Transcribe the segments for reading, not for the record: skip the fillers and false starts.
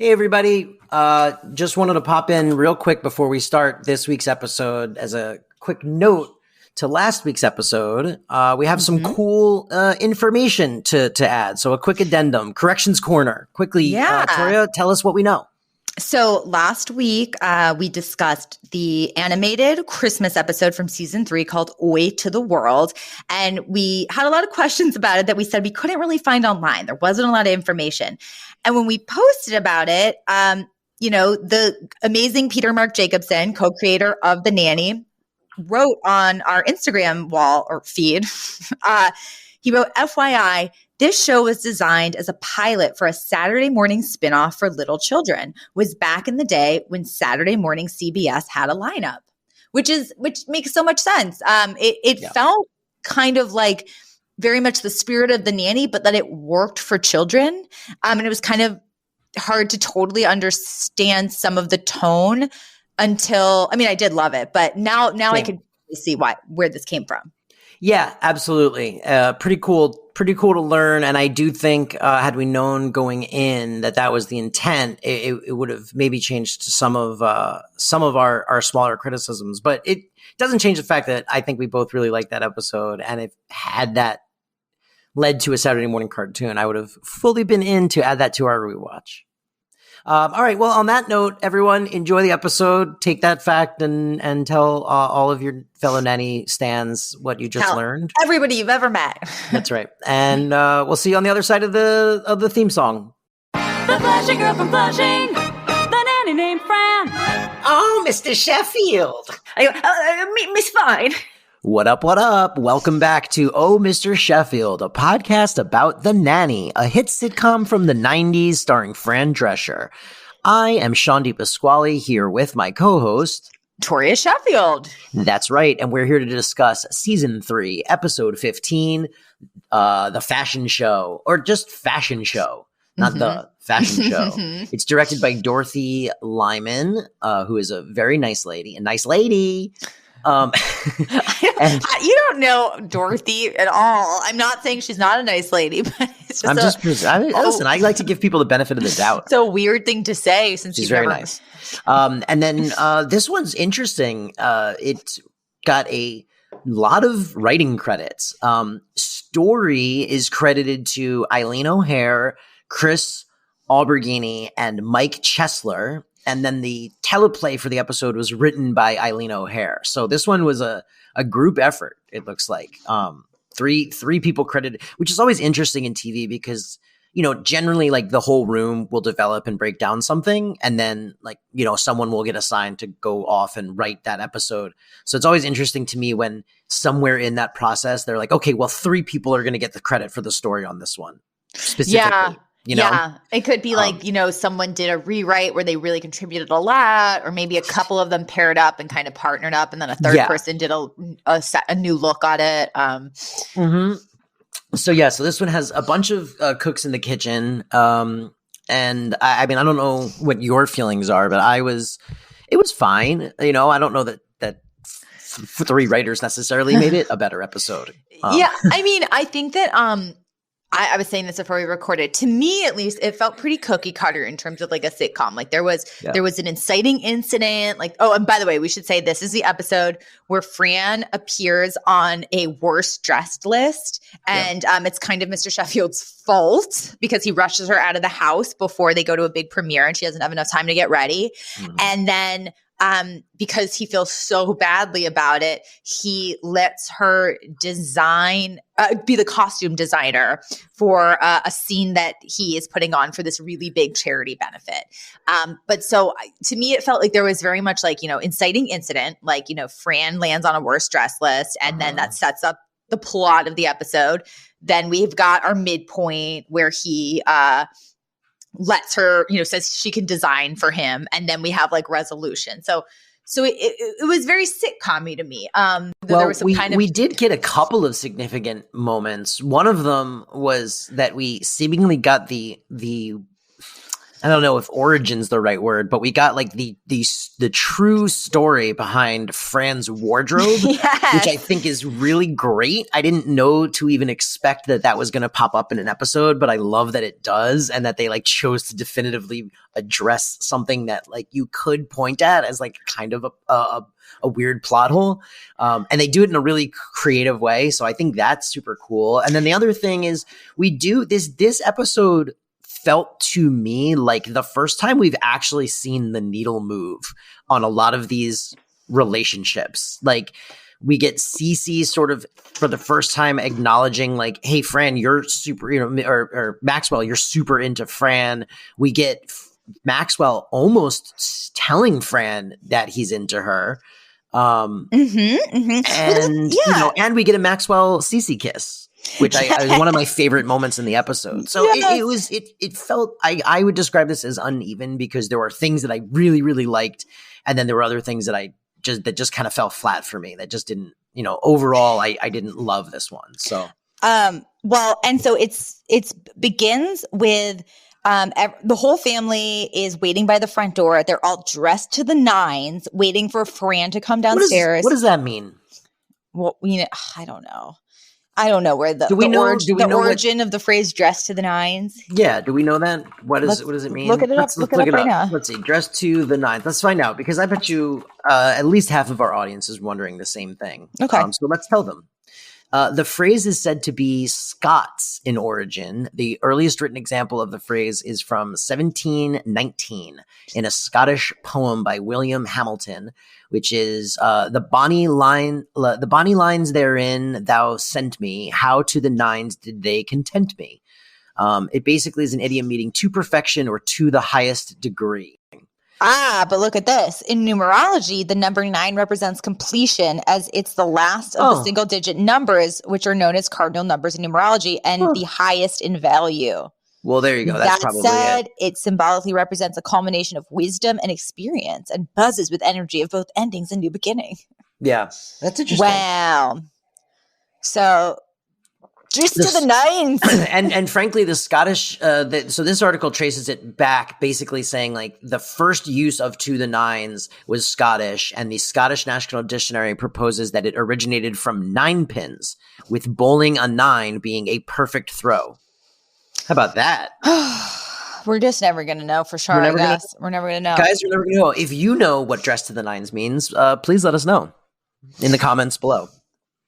Hey, everybody. Just wanted to pop in real quick before we start this week's episode as a quick note to last week's episode. We have some cool information to add. So a quick addendum, corrections corner. Quickly, Toria, tell us what we know. So last week, we discussed the animated Christmas episode from season 3 called Oi to the World. And we had a lot of questions about it that we said we couldn't really find online. There wasn't a lot of information. And when we posted about it, the amazing Peter Mark Jacobson, co-creator of The Nanny, wrote on our Instagram wall or feed, he wrote, FYI, this show was designed as a pilot for a Saturday morning spinoff for little children. Was back in the day when Saturday morning CBS had a lineup, which makes so much sense. It felt kind of like very much the spirit of The Nanny, but that it worked for children. And it was kind of hard to totally understand some of the tone until, I did love it, but now I can see where this came from. Yeah, absolutely. Pretty cool to learn. And I do think had we known going in that was the intent, it would have maybe changed some of our smaller criticisms. But it doesn't change the fact that I think we both really liked that episode. And if had that led to a Saturday morning cartoon, I would have fully been in to add that to our rewatch. All right. Well, on that note, everyone, enjoy the episode. Take that fact and tell all of your fellow nanny stans what you just learned. Everybody you've ever met. That's right. And we'll see you on the other side of the theme song. The Flashing Girl from Flushing, the nanny named Fran. Oh, Mr. Sheffield. Miss Fine. What up, what up? Welcome back to Oh, Mr. Sheffield, a podcast about The Nanny, a hit sitcom from the 90s starring Fran Drescher. I am Sean DePasquale here with my co-host, Toria Sheffield. That's right, and we're here to discuss Season 3, Episode 15, The Fashion Show, or just Fashion Show, not the Fashion Show. It's directed by Dorothy Lyman, who is a very nice lady, and you don't know Dorothy at all. I'm not saying she's not a nice lady, but it's just listen, I like to give people the benefit of the doubt. It's a weird thing to say since she's very nice. And then this one's interesting. It got a lot of writing credits. Story is credited to Eileen O'Hare, Chris Alberghini, and Mike Chesler. And then the teleplay for the episode was written by Eileen O'Hare. So this one was a group effort, it looks like. Three people credited, which is always interesting in TV because, generally like the whole room will develop and break down something. And then someone will get assigned to go off and write that episode. So it's always interesting to me when somewhere in that process, they're like, okay, well, 3 people are going to get the credit for the story on this one specifically. Yeah. Yeah, it could be like, someone did a rewrite where they really contributed a lot, or maybe a couple of them paired up and kind of partnered up, and then a third person did a new look on it. So this one has a bunch of cooks in the kitchen. And I don't know what your feelings are, but it was fine. I don't know that 3 writers necessarily made it a better episode. I think that, I was saying this before we recorded. To me, at least, it felt pretty cookie cutter in terms of like a sitcom. Like there was an inciting incident. Like, oh, and by the way, we should say this is the episode where Fran appears on a worst dressed list, and it's kind of Mr. Sheffield's fault because he rushes her out of the house before they go to a big premiere, and she doesn't have enough time to get ready. And then because he feels so badly about it, he lets her be the costume designer for a scene that he is putting on for this really big charity benefit. But so to me, it felt like there was very much like, inciting incident, like, Fran lands on a worst dress list, and then that sets up the plot of the episode. Then we've got our midpoint where he lets her, says she can design for him. And then we have like resolution. So it was very sitcom-y to me. There was we did get a couple of significant moments. One of them was that we seemingly got the I don't know if origin's the right word, but we got like the true story behind Fran's wardrobe, Yes. which I think is really great. I didn't know to even expect that was going to pop up in an episode, but I love that it does, and that they like chose to definitively address something that like you could point at as like kind of a weird plot hole. And they do it in a really creative way. So I think that's super cool. And then the other thing is we do this episode felt to me like the first time we've actually seen the needle move on a lot of these relationships. Like we get Cece sort of for the first time acknowledging like, hey, Fran, you're super, or Maxwell, you're super into Fran. We get Maxwell almost telling Fran that he's into her. And and we get a Maxwell Cece kiss, which is one of my favorite moments in the episode. So it felt, I would describe this as uneven because there were things that I really, really liked. And then there were other things that just kind of fell flat for me that just didn't, overall, I didn't love this one. So, and so it begins with, the whole family is waiting by the front door. They're all dressed to the nines, waiting for Fran to come downstairs. What does that mean? Well, I don't know. I don't know where the origin of the phrase "dressed to the nines." Yeah, do we know that? What does it mean? Look it up. Look it up right now. Let's see. Dressed to the nines. Let's find out because I bet you at least half of our audience is wondering the same thing. Okay, so let's tell them. The phrase is said to be Scots in origin. The earliest written example of the phrase is from 1719 in a Scottish poem by William Hamilton, which is the bonny lines therein thou sent me, how to the nines did they content me. It basically is an idiom meaning to perfection or to the highest degree. But look at this. In numerology, the number 9 represents completion as it's the last of the single digit numbers, which are known as cardinal numbers in numerology, and the highest in value. Well, there you go. That's probably it. It symbolically represents a culmination of wisdom and experience and buzzes with energy of both endings and new beginning. Yeah, that's interesting. Wow. So just to the nines. and frankly, the Scottish, so this article traces it back, basically saying like the first use of to the nines was Scottish, and the Scottish National Dictionary proposes that it originated from 9 pins, with bowling a 9 being a perfect throw. How about that? We're just never going to know for sure, I guess. We're never going to know. Guys, we're never going to know. If you know what dress to the nines means, please let us know in the comments below.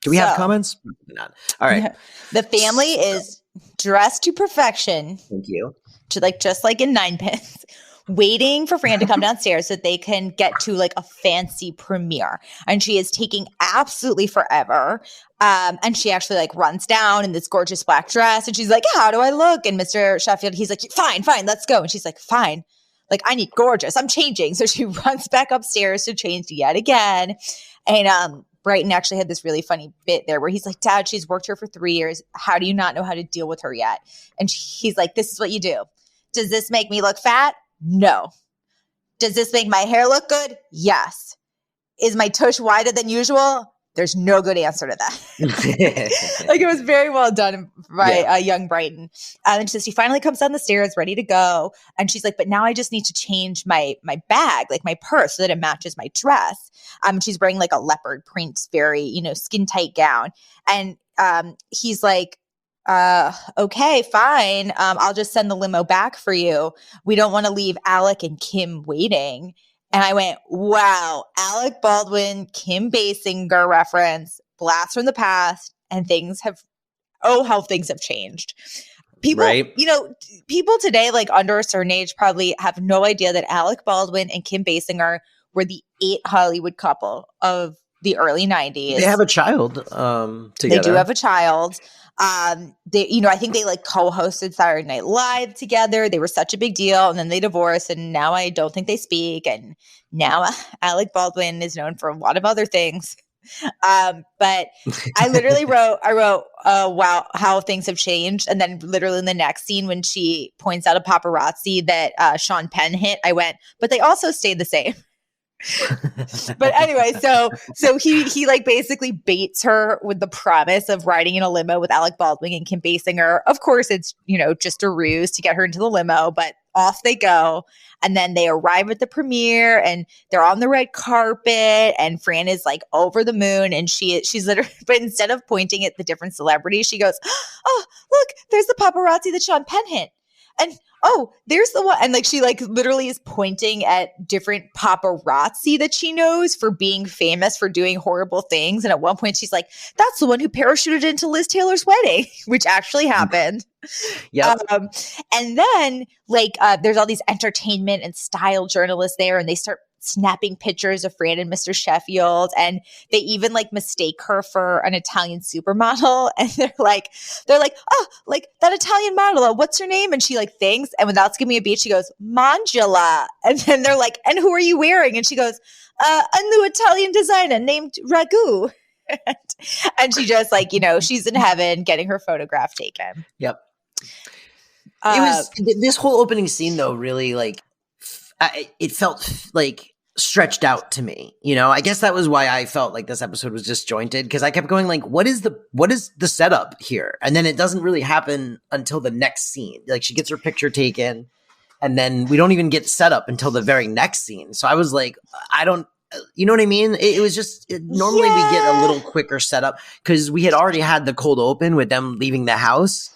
Do we have comments? Not. All right. The family is dressed to perfection. Thank you. Just like in 9 pins, waiting for Fran to come downstairs so that they can get to like a fancy premiere. And she is taking absolutely forever. And she actually like runs down in this gorgeous black dress and she's like, how do I look? And Mr. Sheffield, he's like, fine, let's go. And she's like, fine. Like, I need gorgeous. I'm changing. So she runs back upstairs to change yet again. And Brighton actually had this really funny bit there where he's like, Dad, she's worked here for 3 years. How do you not know how to deal with her yet? And he's like, this is what you do. Does this make me look fat? No. Does this make my hair look good? Yes. Is my tush wider than usual? There's no good answer to that. Like, it was very well done by young Brighton. And she finally comes down the stairs ready to go. And she's like, but now I just need to change my bag, like my purse, so that it matches my dress. She's wearing like a leopard print, very, skin tight gown. And he's like, okay, fine. I'll just send the limo back for you. We don't want to leave Alec and Kim waiting. And I went, wow, Alec Baldwin, Kim Basinger reference, blast from the past, and how things have changed. People, people today, like under a certain age, probably have no idea that Alec Baldwin and Kim Basinger were the 8 Hollywood couple of the early 90s. They have a child together. They do have a child. I think they like co-hosted Saturday Night Live together. They were such a big deal, and then they divorced, and now I don't think they speak. And now Alec Baldwin is known for a lot of other things. But I literally wrote, wow, how things have changed. And then literally in the next scene, when she points out a paparazzi that Sean Penn hit, I went, but they also stayed the same. But anyway, so he like basically baits her with the promise of riding in a limo with Alec Baldwin and Kim Basinger. Of course, it's, you know, just a ruse to get her into the limo, but off they go. And then they arrive at the premiere and they're on the red carpet and Fran is like over the moon and she's literally, but instead of pointing at the different celebrities, she goes, "Oh, look, there's the paparazzi that Sean Penn hit. And oh, there's the one." And like she like literally is pointing at different paparazzi that she knows for being famous for doing horrible things. And at one point she's like, "That's the one who parachuted into Liz Taylor's wedding," which actually happened. Yeah. And then like there's all these entertainment and style journalists there and they start snapping pictures of Fran and Mr. Sheffield. And they even like mistake her for an Italian supermodel. And they're like, "Oh, like that Italian model, what's her name?" And she like thinks, and without skipping a beat, she goes, "Mangela." And then they're like, "And who are you wearing?" And she goes, "A new Italian designer named Ragu." And she just like, you know, she's in heaven getting her photograph taken. Yep. It was this whole opening scene though, really like it felt like stretched out to me. You know, I guess that was why I felt like this episode was disjointed, because I kept going like, what is the setup here? And then it doesn't really happen until the next scene. Like she gets her picture taken and then we don't even get set up until the very next scene. So I was like, you know what I mean? It was just, normally we get a little quicker setup because we had already had the cold open with them leaving the house.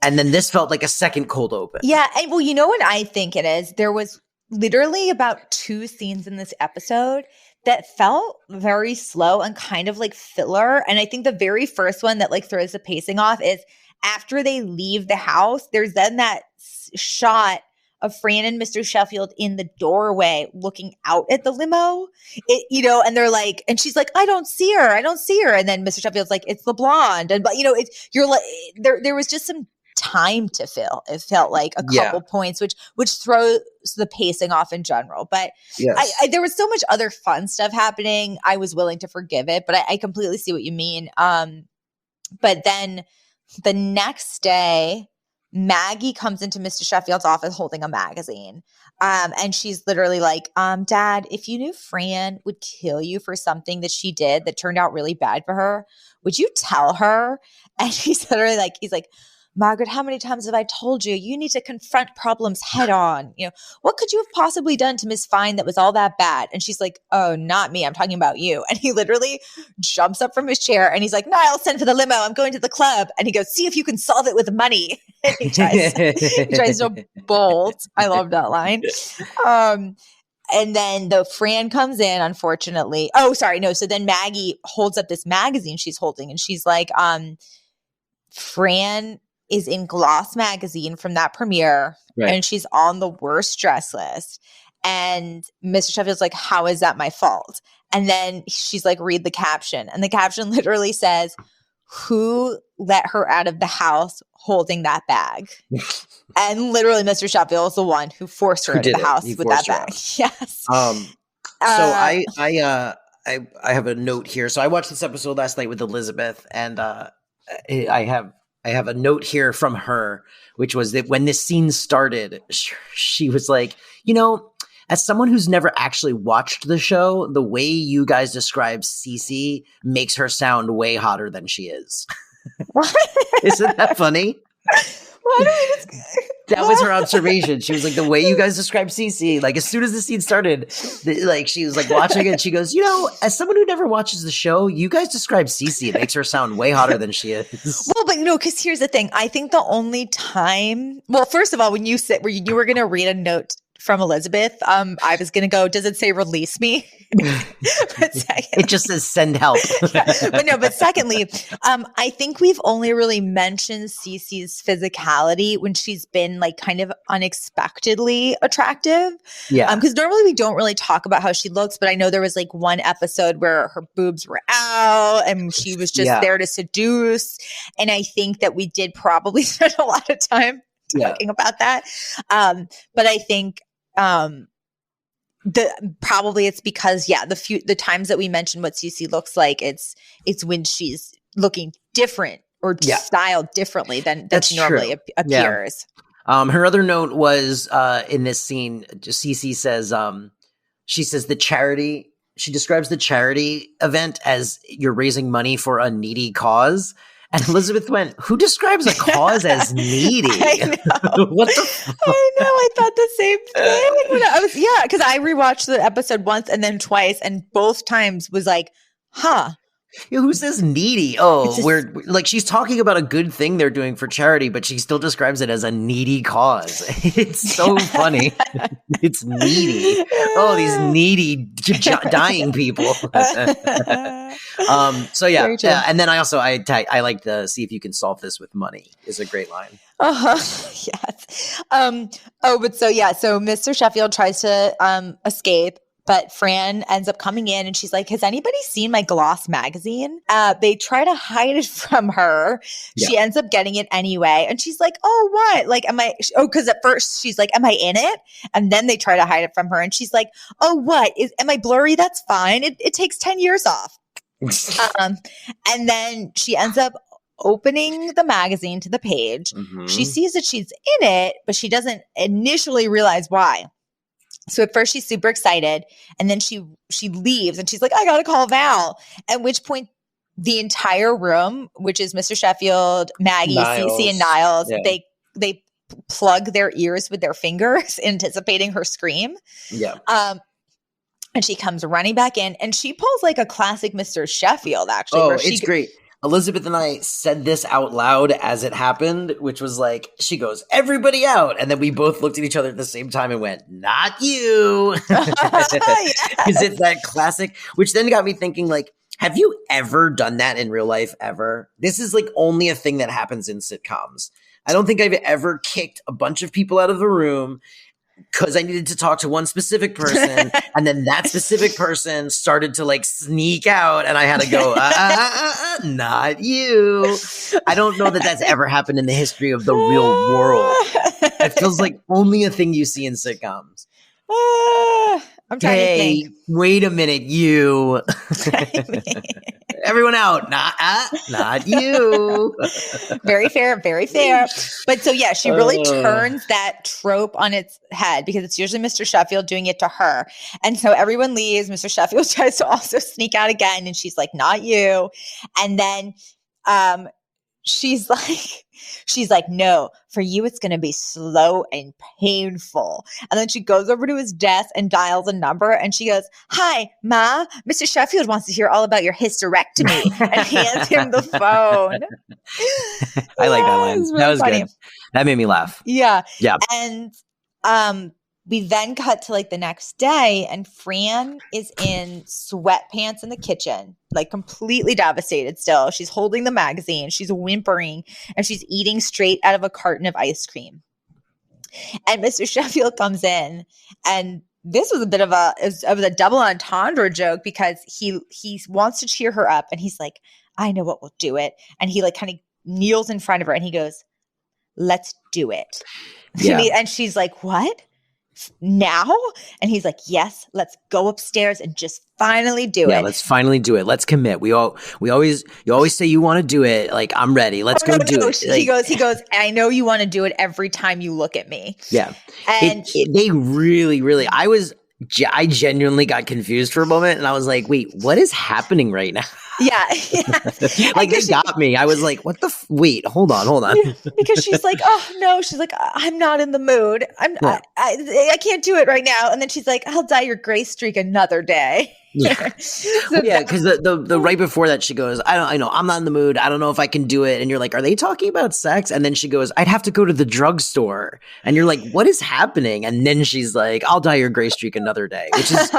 And then this felt like a second cold open. Yeah. And well, you know what I think it is? There was literally about 2 scenes in this episode that felt very slow and kind of like filler. And I think the very first one that like throws the pacing off is after they leave the house, there's then that shot of Fran and Mr. Sheffield in the doorway looking out at the limo, you know, and they're like, and she's like, I don't see her. And then Mr. Sheffield's like, "It's the blonde." And, but you know, you're like, there was just some time to fill. It felt like a couple points, which throws the pacing off in general. But yes. there was so much other fun stuff happening. I was willing to forgive it, but I completely see what you mean. But then the next day, Maggie comes into Mr. Sheffield's office holding a magazine. And she's literally like, "Dad, if you knew Fran would kill you for something that she did that turned out really bad for her, would you tell her?" And he's literally like, "Margaret, how many times have I told you, you need to confront problems head on? You know, what could you have possibly done to Miss Fine that was all that bad?" And she's like, "Oh, not me. I'm talking about you." And he literally jumps up from his chair and he's like, "No, I'll send for the limo. I'm going to the club." And he goes, "See if you can solve it with money." And he tries so bold. I love that line. And then the Fran comes in, unfortunately. Oh, sorry. No. So then Maggie holds up this magazine she's holding and she's like, Fran is in Gloss magazine from that premiere, right, and she's on the worst dress list. And Mr. Sheffield's like, "How is that my fault?" And then she's like, "Read the caption." And the caption literally says, "Who let her out of the house holding that bag?" And literally Mr. Sheffield is the one who forced her out of the house with that bag. Yes. So I have a note here. So I watched this episode last night with Elizabeth, and I have a note here from her, which was that when this scene started, she was like, "You know, as someone who's never actually watched the show, the way you guys describe Cece makes her sound way hotter than she is." Isn't that funny? That was her observation. She was like, "The way you guys describe Cece, like as soon as the scene started, like she was like watching it. She goes, you know, as someone who never watches the show, you guys describe Cece. It makes her sound way hotter than she is." Well, but no, because here's the thing. I think the only time, well, first of all, when you were going to read a note from Elizabeth, I was going to go, does it say "release me"? It just says "send help." But secondly, I think we've only really mentioned Cece's physicality when she's been like kind of unexpectedly attractive. Yeah. Because normally we don't really talk about how she looks, but I know there was like one episode where her boobs were out and she was just there to seduce. And I think that we did probably spend a lot of time talking about that. But I think probably it's because the times that we mentioned what Cece looks like, it's when she's looking different or styled differently than she normally appears. Her other note was in this scene, Cece says, she says she describes the charity event as you're raising money for a needy cause. And Elizabeth went, who describes a cause as needy? I know. What the fuck? I know. I thought the same thing. Because I rewatched the episode once and then twice, and both times was like, huh. Who says needy? We're like, she's talking about a good thing they're doing for charity, but she still describes it as a needy cause. It's so funny. It's needy. Oh, these needy dying people. So yeah. And then I like to see if you can solve this with money is a great line. Yes. So Mr. Sheffield tries to escape. But Fran ends up coming in and she's like, has anybody seen my Gloss magazine? They try to hide it from her. Yeah. She ends up getting it anyway. And she's like, oh, what? Like, because at first she's like, am I in it? And then they try to hide it from her. And she's like, oh, what? Am I blurry? That's fine. It takes 10 years off. And then she ends up opening the magazine to the page. Mm-hmm. She sees that she's in it, but she doesn't initially realize why. So at first she's super excited, and then she leaves and she's like, I gotta call Val. At which point the entire room, which is Mr. Sheffield, Maggie, Cece, and Niles, they plug their ears with their fingers, anticipating her scream. Yeah. And she comes running back in, and she pulls like a classic Mr. Sheffield, actually. Oh, it's great. Elizabeth and I said this out loud as it happened, which was like, she goes, everybody out. And then we both looked at each other at the same time and went, not you. Because it's that classic, which then got me thinking, like, have you ever done that in real life ever? This is like only a thing that happens in sitcoms. I don't think I've ever kicked a bunch of people out of the room because I needed to talk to one specific person, and then that specific person started to like sneak out, and I had to go, not you. I don't know that that's ever happened in the history of the real world. It feels like only a thing you see in sitcoms. I'm trying to think. Wait a minute, you. Everyone out. Not you. Very fair, very fair. But so yeah, she really turns that trope on its head because it's usually Mr. Sheffield doing it to her. And so everyone leaves. Mr. Sheffield tries to also sneak out again, and she's like, not you. And then she's like, no, for you, it's going to be slow and painful. And then she goes over to his desk and dials a number, and she goes, hi, Ma, Mr. Sheffield wants to hear all about your hysterectomy, and hands him the phone. I like that line. Really that was funny. Good. That made me laugh. Yeah. Yeah. And, we then cut to like the next day, and Fran is in sweatpants in the kitchen, like completely devastated still. She's holding the magazine, she's whimpering, and she's eating straight out of a carton of ice cream. And Mr. Sheffield comes in, and this was a bit of a double entendre joke because he wants to cheer her up, and he's like, I know what will do it. And he like kind of kneels in front of her and he goes, let's do it. Yeah. And she's like, what? Now? And he's like, yes, let's go upstairs and just finally do it. Yeah, let's finally do it. Let's commit. You always say you want to do it. Like, I'm ready. Let's go do it. He goes, I know you want to do it every time you look at me. Yeah. And they really, I genuinely got confused for a moment, and I was like, wait, what is happening right now? Yeah. Like, they got me. I was like, what the wait, hold on. Yeah, because she's like, oh no, she's like, I'm not in the mood. I can't do it right now. And then she's like, I'll dye your gray streak another day. Yeah. Because the right before that, she goes, I know, I'm not in the mood. I don't know if I can do it. And you're like, are they talking about sex? And then she goes, I'd have to go to the drugstore. And you're like, what is happening? And then she's like, I'll dye your gray streak another day, which is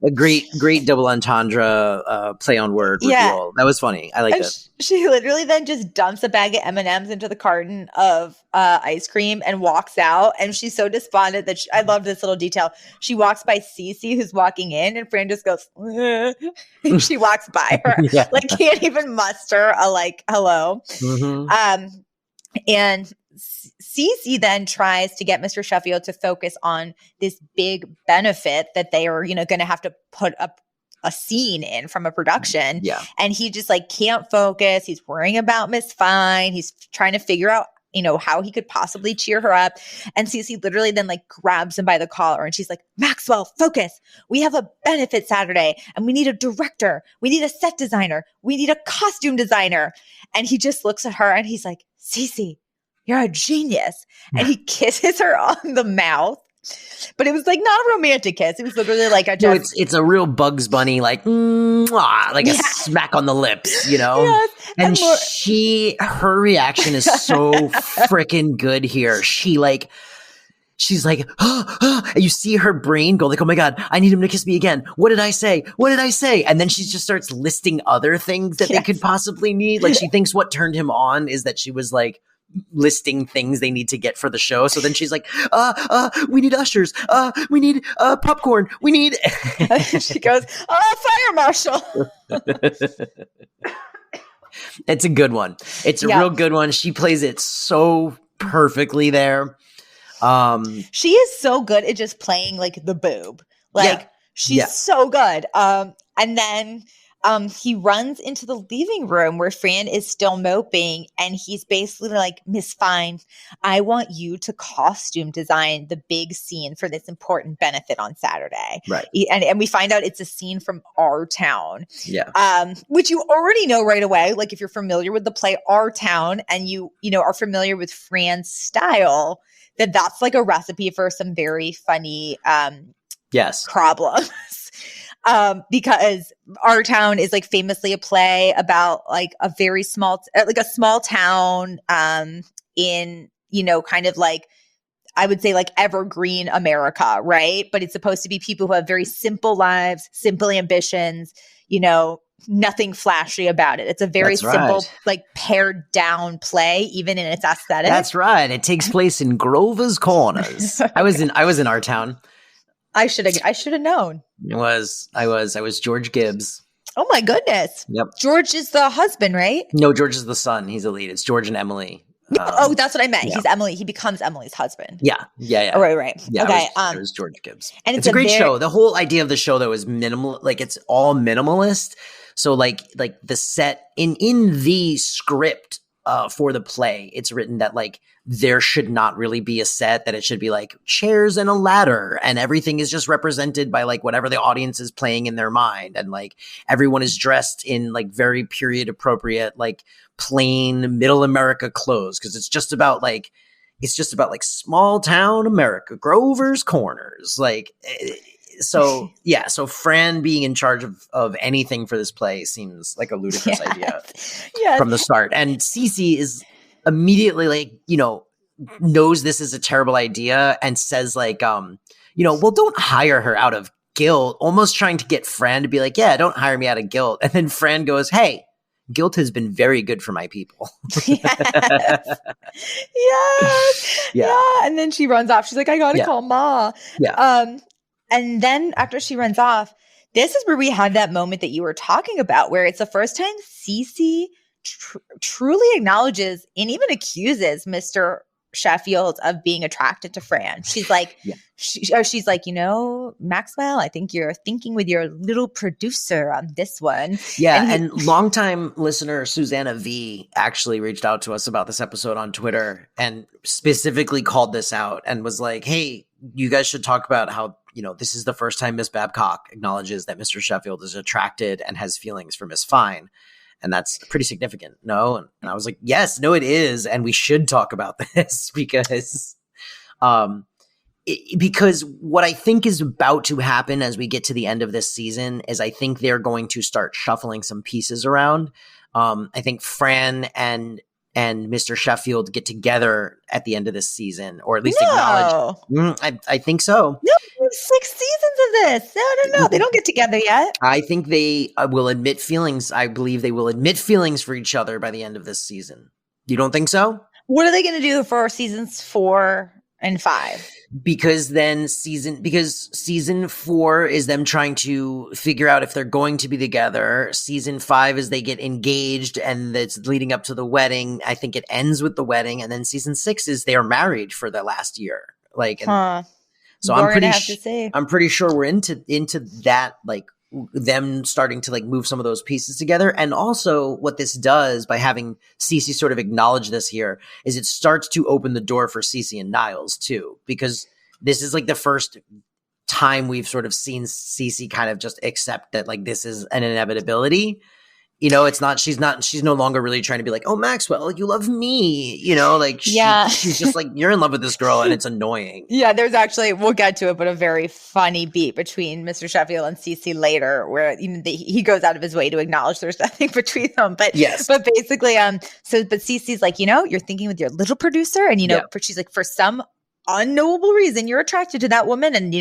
a great double entendre play on word reveal. That was funny. I like that. She literally then just dumps a bag of M&Ms into the carton of ice cream and walks out. And she's so despondent that I love this little detail. She walks by Cece, who's walking in, and Fran just goes, and she walks by her. Yeah. Like, can't even muster a like, hello. Mm-hmm. And Cece then tries to get Mr. Sheffield to focus on this big benefit that they are, going to have to put up a scene in from a production. Yeah. And he just like can't focus. He's worrying about Miss Fine. He's trying to figure out how he could possibly cheer her up. And Cece literally then like grabs him by the collar and she's like, Maxwell, focus. We have a benefit Saturday and we need a director. We need a set designer. We need a costume designer. And he just looks at her and he's like, Cece, you're a genius. And he kisses her on the mouth. But it was like not a romantic kiss. It was literally like a just. No, it's a real Bugs Bunny, like, like a smack on the lips, Yes. And her reaction is so freaking good here. She's like, and you see her brain go like, oh my God, I need him to kiss me again. What did I say? What did I say? And then she just starts listing other things that they could possibly need. Like she thinks what turned him on is that she was like, listing things they need to get for the show. So then she's like, we need ushers. We need popcorn. We need. She goes, fire marshal. It's a good one. It's a real good one. She plays it so perfectly there. She is so good at just playing like the boob. Like she's so good. And then he runs into the living room where Fran is still moping and he's basically like, Miss Fine, I want you to costume design the big scene for this important benefit on Saturday. Right. And we find out it's a scene from Our Town. Yeah. Which you already know right away. Like if you're familiar with the play Our Town and you are familiar with Fran's style, that's like a recipe for some very funny problems. Because Our Town is like famously a play about like a very small town in, kind of like, I would say like evergreen America, right? But it's supposed to be people who have very simple lives, simple ambitions, nothing flashy about it. It's a very simple, like pared down play, even in its aesthetic. That's right. It takes place in Grover's Corners. I was in Our Town. I should have known. I was George Gibbs. Oh my goodness. Yep. George is the husband, right? No, George is the son. He's the lead. It's George and Emily. That's what I meant. Yeah. He's Emily. He becomes Emily's husband. Yeah. Oh, right. Yeah, okay. It was George Gibbs. And it's a great show. The whole idea of the show though is minimal. Like it's all minimalist. So like the set in the script for the play, it's written that like there should not really be a set, that it should be like chairs and a ladder and everything is just represented by like whatever the audience is playing in their mind. And like everyone is dressed in like very period appropriate, like plain middle America clothes. Cause it's just about like small town America, Grover's Corners. Like, so Fran being in charge of anything for this play seems like a ludicrous idea from the start. And Cece is immediately like, knows this is a terrible idea and says like, well, don't hire her out of guilt, almost trying to get Fran to be like, yeah, don't hire me out of guilt. And then Fran goes, hey, guilt has been very good for my people. Yes. Yeah. And then she runs off. She's like, I got to call Ma. Yeah. And then after she runs off, this is where we had that moment that you were talking about, where it's the first time Cece truly acknowledges and even accuses Mr. Sheffield of being attracted to Fran. She's like, she's like, Maxwell, I think you're thinking with your little producer on this one. Yeah. And longtime listener Susanna V actually reached out to us about this episode on Twitter and specifically called this out and was like, hey, you guys should talk about how, this is the first time Miss Babcock acknowledges that Mr. Sheffield is attracted and has feelings for Miss Fine. And that's pretty significant. No. And I was like, yes, no, it is. And we should talk about this because what I think is about to happen as we get to the end of this season is I think they're going to start shuffling some pieces around. I think Fran and Mr. Sheffield get together at the end of this season, or at least acknowledge. I think so. No, 6 seasons of this. No. They don't get together yet. I think they will admit feelings. I believe they will admit feelings for each other by the end of this season. You don't think so? What are they going to do for seasons 4 and 5? Because season 4 is them trying to figure out if they're going to be together. Season 5 is they get engaged and it's leading up to the wedding. I think it ends with the wedding. And then season 6 is they are married for the last year. So I'm pretty sure we're into that like them starting to like move some of those pieces together. And also what this does by having Cece sort of acknowledge this here is it starts to open the door for Cece and Niles too, because this is like the first time we've sort of seen Cece kind of just accept that like this is an inevitability. You know, she's no longer really trying to be like, oh, Maxwell, you love me. You know, like she's just like, you're in love with this girl and it's annoying. Yeah, there's actually, we'll get to it, but a very funny beat between Mr. Sheffield and Cece later where he goes out of his way to acknowledge there's nothing between them. But yes, but basically, but Cece's like, you're thinking with your little producer and, she's like, for some unknowable reason, you're attracted to that woman and,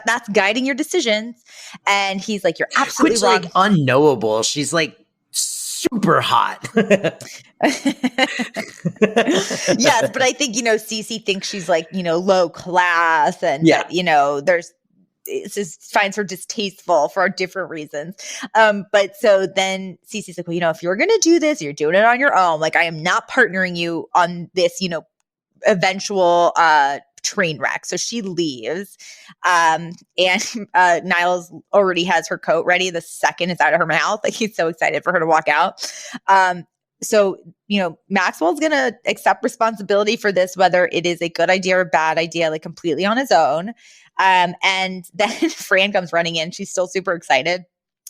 that's guiding your decisions. And he's like, you're absolutely wrong. Like unknowable. She's like super hot. Yes, but I think, Cece thinks she's like, low class and, finds her distasteful for different reasons. But so then Cece's like, well, if you're going to do this, you're doing it on your own. Like, I am not partnering you on this, eventual train wreck. So she leaves. And Niles already has her coat ready the second it's out of her mouth. Like he's so excited for her to walk out. So, Maxwell's going to accept responsibility for this, whether it is a good idea or a bad idea, like completely on his own. And then Fran comes running in. She's still super excited.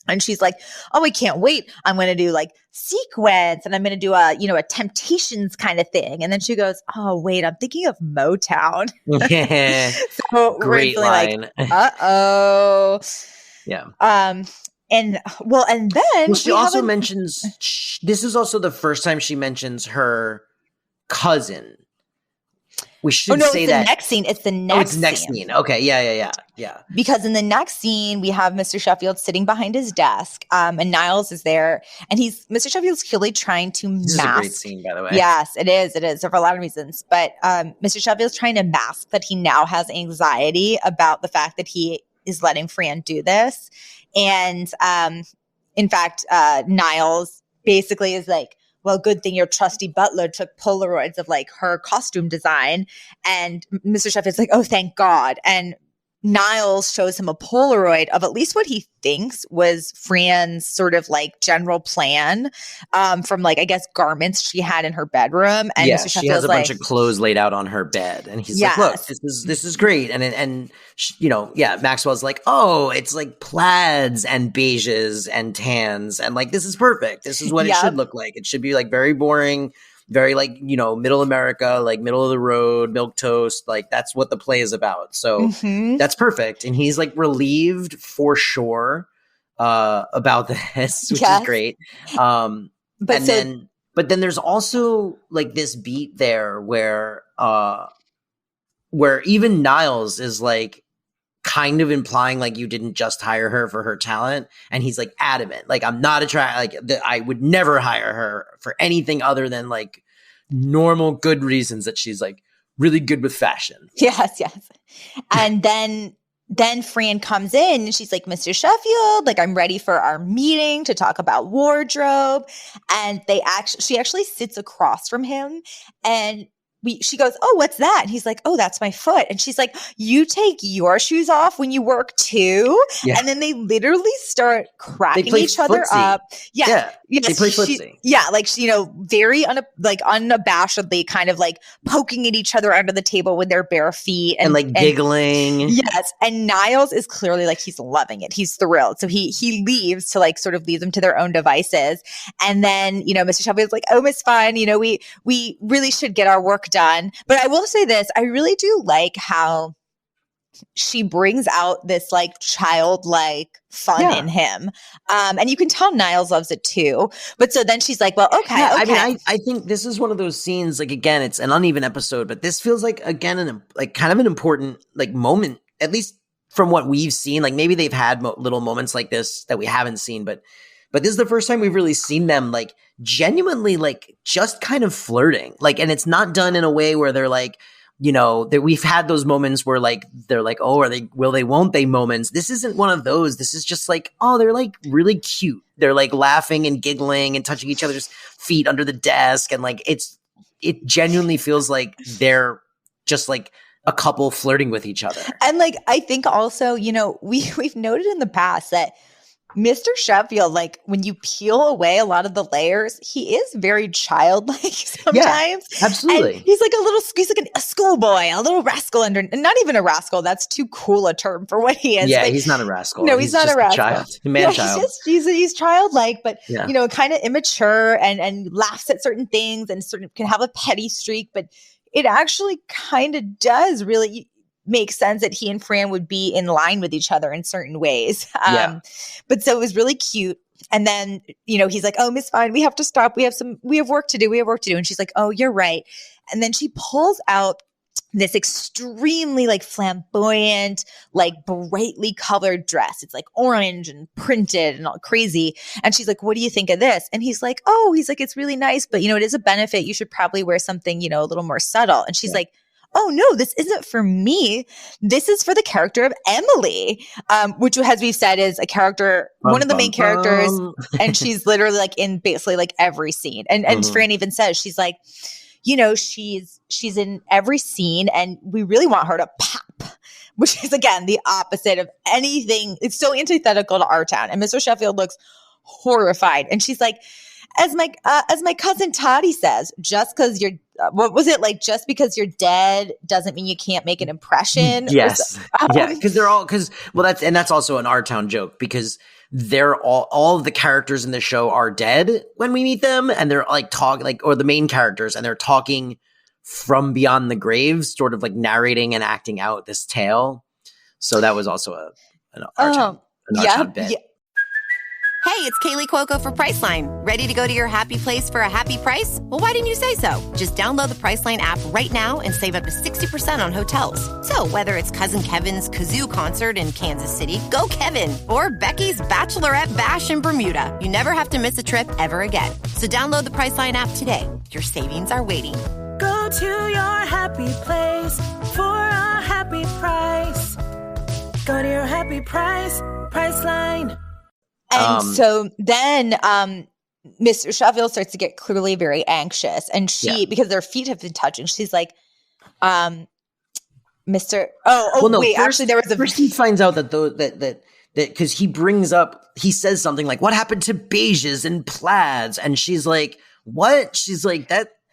And she's like, oh, I can't wait. I'm going to do like sequence and I'm going to do a Temptations kind of thing. And then she goes, oh, wait, I'm thinking of Motown. Yeah. So great line. Like, uh-oh. Yeah. And then she also mentions, this is also the first time she mentions her cousin. We should say that. Next scene. It's the next scene. Next scene. Okay. Yeah. Because in the next scene, we have Mr. Sheffield sitting behind his desk, and Niles is there, and Mr. Sheffield's clearly trying to mask. This is a great scene, by the way. Yes, it is. It is for a lot of reasons. But Mr. Sheffield's trying to mask that he now has anxiety about the fact that he is letting Fran do this. And in fact, Niles basically is like, well, good thing your trusty butler took Polaroids of like her costume design. And Mr. Sheffield's like, oh, thank God. And Niles shows him a Polaroid of at least what he thinks was Fran's sort of like general plan from like, I guess, garments she had in her bedroom. And yeah, Mr. she has a bunch of clothes laid out on her bed. And he's like, look, this is great. And Maxwell's like, oh, it's like plaids and beiges and tans. And like, this is perfect. This is what it should look like. It should be like very boring. Very like, middle America, like middle of the road, milquetoast, like that's what the play is about. So that's perfect. And he's like relieved for sure about this, which is great. But then there's also like this beat there where even Niles is like kind of implying like you didn't just hire her for her talent, and he's like adamant, like I'm not attracted, like I would never hire her for anything other than like normal good reasons that she's like really good with fashion. Yes. And then Fran comes in and she's like, Mr. Sheffield, like I'm ready for our meeting to talk about wardrobe. And she actually sits across from him and she goes, oh, what's that? And he's like, oh, that's my foot. And she's like, you take your shoes off when you work too? Yeah. And then they literally start cracking each other up. Yeah. They play footsie. Yeah. Like, very unabashedly kind of like poking at each other under the table with their bare feet. And like giggling. Yes. And Niles is clearly like, he's loving it. He's thrilled. So he leaves to like sort of leave them to their own devices. And then, Mr. Sheffield's like, oh, Miss Fine, we really should get our work done. But I will say this, I really do like how she brings out this like childlike fun in him. And you can tell Niles loves it too. But so then she's like, well, okay. Yeah, okay. I mean, I think this is one of those scenes, like, again, it's an uneven episode, but this feels like, again, kind of an important like moment, at least from what we've seen. Like maybe they've had little moments like this that we haven't seen, but this is the first time we've really seen them like genuinely like just kind of flirting. Like, and it's not done in a way where they're like, that we've had those moments where like, they're like, oh, are they, will they, won't they moments. This isn't one of those. This is just like, oh, they're like really cute. They're like laughing and giggling and touching each other's feet under the desk. And like, it genuinely feels like they're just like a couple flirting with each other. And like, I think also, you know, we've noted in the past that Mr. Sheffield, like when you peel away a lot of the layers, he is very childlike sometimes. Yeah, absolutely. And he's like a schoolboy, a little rascal not even a rascal. That's too cool a term for what he is. Yeah, but he's not a rascal. No, he's not a rascal. Child, man-child. He's childlike, but you know, kind of immature and laughs at certain things and can have a petty streak. But it actually kind of does really makes sense that he and Fran would be in line with each other in certain ways. But so it was really cute. And then, you know, he's like, oh, Miss Fine, we have to stop. We have work to do. And she's like, oh, you're right. And then she pulls out this extremely like flamboyant, like brightly colored dress. It's like orange and printed and all crazy. And she's like, what do you think of this? And he's like, it's really nice, but you know, it is a benefit. You should probably wear something, you know, a little more subtle. And she's like, oh no, this isn't for me. This is for the character of Emily, which, as we've said, is a character, one of the main characters, and she's literally like in basically like every scene. And Fran even says, she's like, you know, she's in every scene, and we really want her to pop, which is again the opposite of anything. It's so antithetical to our town. And Mr. Sheffield looks horrified, and she's like, as my cousin Toddy says, just because you're just because you're dead doesn't mean you can't make an impression. Yes. Yeah. That's also an our town joke, because they're all of the characters in the show are dead when we meet them, and they're like or the main characters, and they're talking from beyond the graves, sort of like narrating and acting out this tale. So that was also an our town bit. Yeah. Hey, it's Kaylee Cuoco for Priceline. Ready to go to your happy place for a happy price? Well, why didn't you say so? Just download the Priceline app right now and save up to 60% on hotels. So whether it's Cousin Kevin's Kazoo Concert in Kansas City, go Kevin, or Becky's Bachelorette Bash in Bermuda, you never have to miss a trip ever again. So download the Priceline app today. Your savings are waiting. Go to your happy place for a happy price. Go to your happy price, Priceline. And so then Mr. Sheffield starts to get clearly very anxious, and because their feet have been touching, she's like, Mr. Actually, there was first he finds out that because he says something like, what happened to beiges and plaids? And she's like, what? She's like,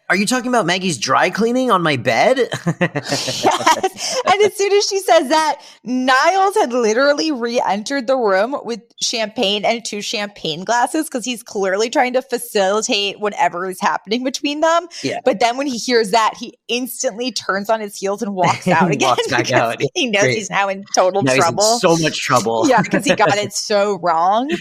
are you talking about Maggie's dry cleaning on my bed? Yes. And as soon as she says that, Niles had literally re-entered the room with champagne and 2 champagne glasses, because he's clearly trying to facilitate whatever is happening between them. Yeah. But then when he hears that, he instantly turns on his heels and walks out again. Walks back out. He knows he's now in total trouble. He's in so much trouble. Yeah, because he got it so wrong.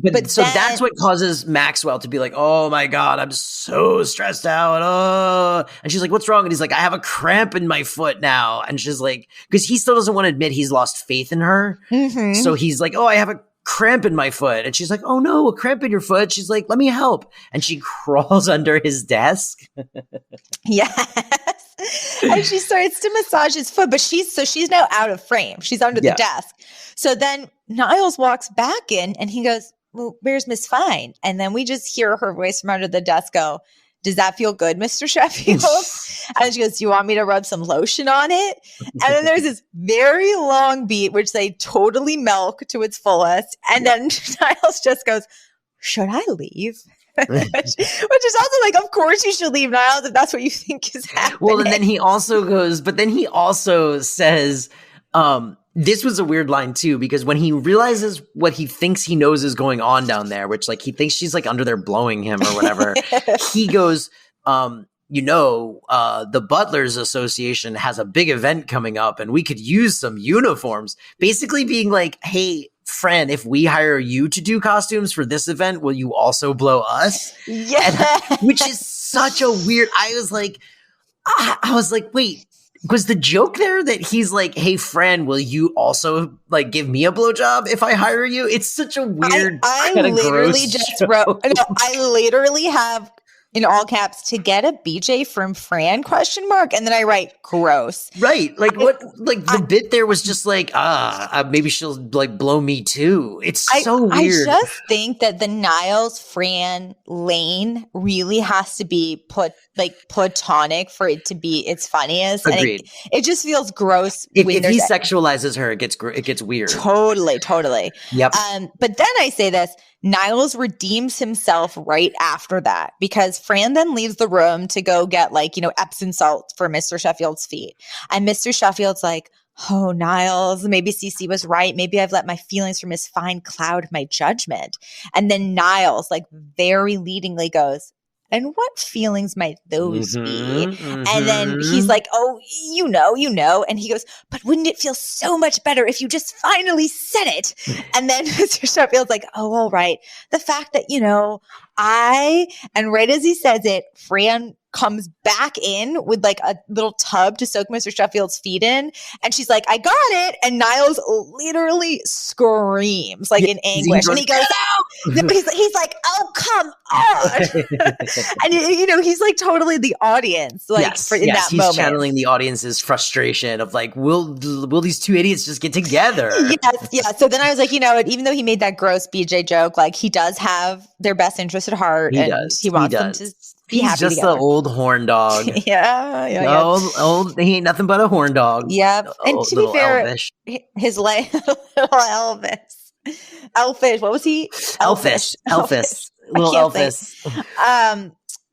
But that's what causes Maxwell to be like, oh my God, I'm so stressed out. Oh. And she's like, what's wrong? And he's like, I have a cramp in my foot now. And she's like, because he still doesn't want to admit he's lost faith in her. Mm-hmm. So he's like, oh, I have a cramp in my foot. And she's like, oh no, a cramp in your foot. She's like, let me help. And she crawls under his desk. Yes. And she starts to massage his foot, but she's now out of frame. She's under the desk. So then Niles walks back in and he goes, well, where's Miss Fine? And then we just hear her voice from under the desk go, does that feel good, Mr. Sheffield? And she goes, do you want me to rub some lotion on it? And then there's this very long beat, which they totally milk to its fullest. And then Niles just goes, should I leave? which is also like, of course you should leave, Niles, if that's what you think is happening. Well, and then he also says, this was a weird line too, because when he realizes what he thinks he knows is going on down there, which like he thinks she's like under there blowing him or whatever, he goes, the Butlers Association has a big event coming up and we could use some uniforms. Basically being like, hey, Fran, if we hire you to do costumes for this event, will you also blow us? Yeah. Which is such a weird, I was like, wait, was the joke there that he's like, hey, Fran, will you also like give me a blowjob if I hire you? It's such a weird, I literally just wrote, I literally have in all caps, to get a BJ from Fran ? And then I write gross. Right. Like the bit there was just like, maybe she'll like blow me too. It's so weird. I just think that the Niles Fran lane really has to be platonic for it to be its funniest. Agreed. And it just feels gross. If he sexualizes her, it gets weird. Totally. Yep. But then I say this, Niles redeems himself right after that, because Fran then leaves the room to go get Epsom salt for Mr. Sheffield's feet. And Mr. Sheffield's like, oh, Niles, maybe Cece was right. Maybe I've let my feelings from his fine cloud my judgment. And then Niles very leadingly goes, and what feelings might those be? And then he's like, oh, you know. And he goes, but wouldn't it feel so much better if you just finally said it? And then Mr. Sheffield's like, oh, all right. The fact that, and right as he says it, Fran comes back in with a little tub to soak Mr. Sheffield's feet in. And she's like, I got it. And Niles literally screams in anguish. And he goes, no! He's like, oh, come on. And, he's totally the audience in that he's moment. Channeling the audience's frustration of will these two idiots just get together? Yes. Yeah. So then I was like, even though he made that gross BJ joke, he does have their best interest at heart. He wants them to be happy just together. the old horn dog. Yeah. Old, he ain't nothing but a horn dog. Yep. And to be fair, elvish. His little Elvis. Elfish. What was he? Elfish. Little Elvis.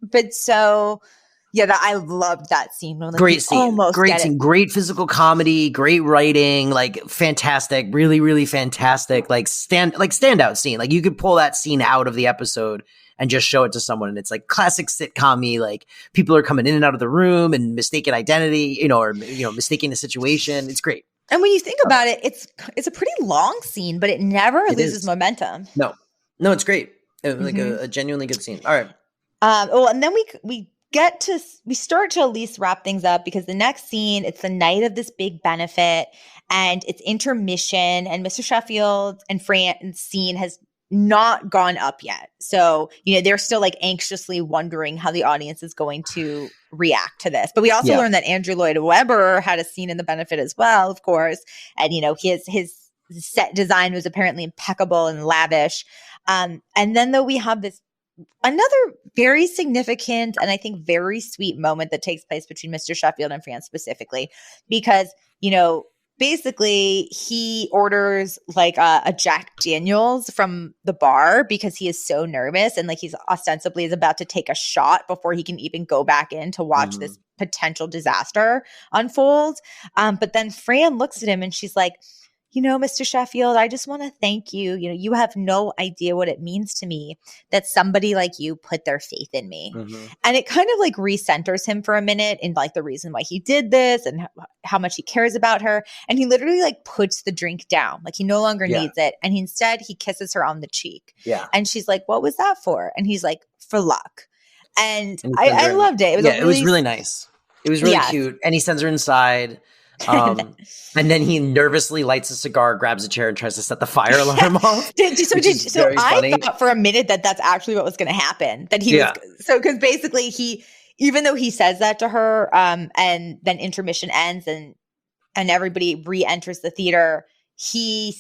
But so, I loved that scene. Great scene. Great scene. Great physical comedy. Great writing. Fantastic. Really, really fantastic. Standout scene. You could pull that scene out of the episode and just show it to someone. And it's classic sitcom-y, people are coming in and out of the room and mistaken identity, or mistaking the situation. It's great. And when you think about it, it's a pretty long scene, but it never loses momentum. No, it's great. It was a genuinely good scene. All right. And then we start to at least wrap things up, because the next scene, it's the night of this big benefit and it's intermission, and Mr. Sheffield and Fran's scene has not gone up yet. So, they're still anxiously wondering how the audience is going to react to this. But we also learned that Andrew Lloyd Webber had a scene in the benefit as well, of course. And, his set design was apparently impeccable and lavish. And then though we have another very significant and I think very sweet moment that takes place between Mr. Sheffield and Fran specifically, because, basically, he orders a Jack Daniels from the bar because he is so nervous and he's ostensibly is about to take a shot before he can even go back in to watch this potential disaster unfold. But then Fran looks at him and she's like, Mr. Sheffield, I just want to thank you. You have no idea what it means to me that somebody like you put their faith in me. And it kind of recenters him for a minute in the reason why he did this and how much he cares about her. And he literally puts the drink down. He no longer needs it. And instead he kisses her on the cheek. Yeah. And she's like, what was that for? And he's like, for luck. And I loved it. It was really nice. It was really cute. And he sends her inside. And then he nervously lights a cigar, grabs a chair, and tries to set the fire alarm off. So I thought for a minute that that's actually what was going to happen. That he was because basically even though he says that to her, and then intermission ends and everybody re-enters the theater, he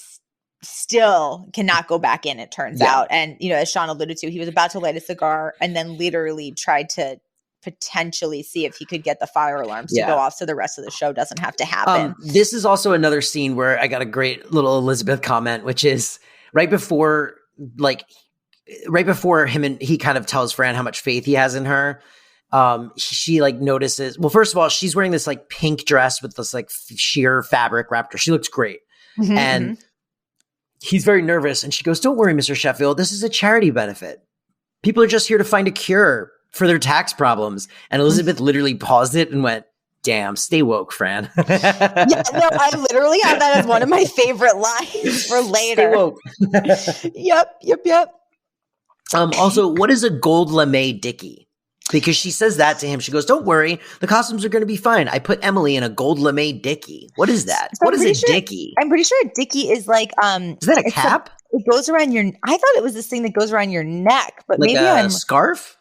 still cannot go back in. It turns out, and as Sean alluded to, he was about to light a cigar and then literally tried to potentially see if he could get the fire alarms to go off so the rest of the show doesn't have to happen. This is also another scene where I got a great little Elizabeth comment, which is right before him and he kind of tells Fran how much faith he has in her. She notices, well, first of all, she's wearing this pink dress with this sheer fabric wrapped her. She looks great. And he's very nervous. And she goes, don't worry, Mr. Sheffield. This is a charity benefit. People are just here to find a cure for their tax problems. And Elizabeth literally paused it and went, damn, stay woke, Fran. I literally have that as one of my favorite lines for later. Stay woke. Yep. Also, what is a gold lame dickie? Because she says that to him. She goes, don't worry, the costumes are going to be fine. I put Emily in a gold lame dickie. What is that? So what is a dickie? I'm pretty sure a dickie is is that a cap? It goes around I thought it was this thing that goes around your neck, but maybe a scarf?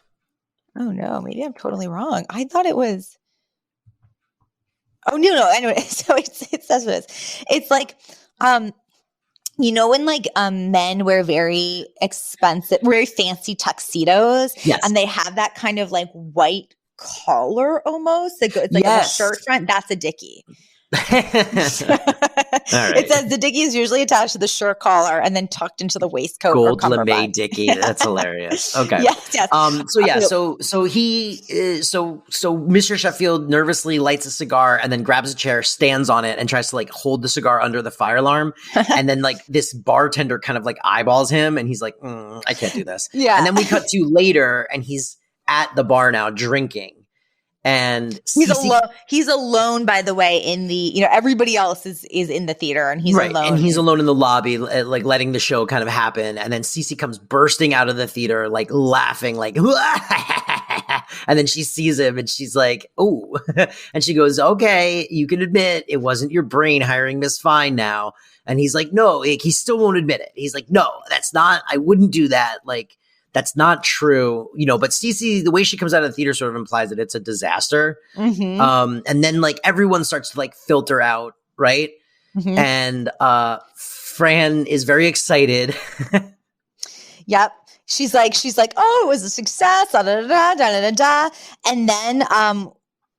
Oh no, maybe I'm totally wrong. I thought it was. Oh no. Anyway, so it says this. It's like, you know, when like men wear very expensive, very fancy tuxedos, Yes. and they have that kind of like white collar almost. It's like a shirt front. That's a dickie. It says the dickie is usually attached to the shirt collar and then tucked into the waistcoat. Gold lame dickie. That's hilarious. Okay. Yes. So Mr. Sheffield nervously lights a cigar and then grabs a chair, stands on it, and tries to like hold the cigar under the fire alarm. And then like this bartender kind of like eyeballs him, and he's like, "I can't do this." Yeah. And then we cut to later, and he's at the bar now drinking. And he's alone, by the way, in the, you know, everybody else is in the theater and he's alone. And he's alone in the lobby, like letting the show kind of happen. And then Cece comes bursting out of the theater, like laughing, like, and then she sees him and she's like, oh, and she goes, okay, you can admit it wasn't your brain hiring Miss Fine now. And he's like, no, he still won't admit it. He's like, no, that's not, I wouldn't do that. Like, that's not true, you know, but Cece, the way she comes out of the theater sort of implies that it's a disaster. Mm-hmm. And then like everyone starts to like filter out, right? Mm-hmm. And Fran is very excited. Yep. She's like, oh, it was a success, da da da da da da. And then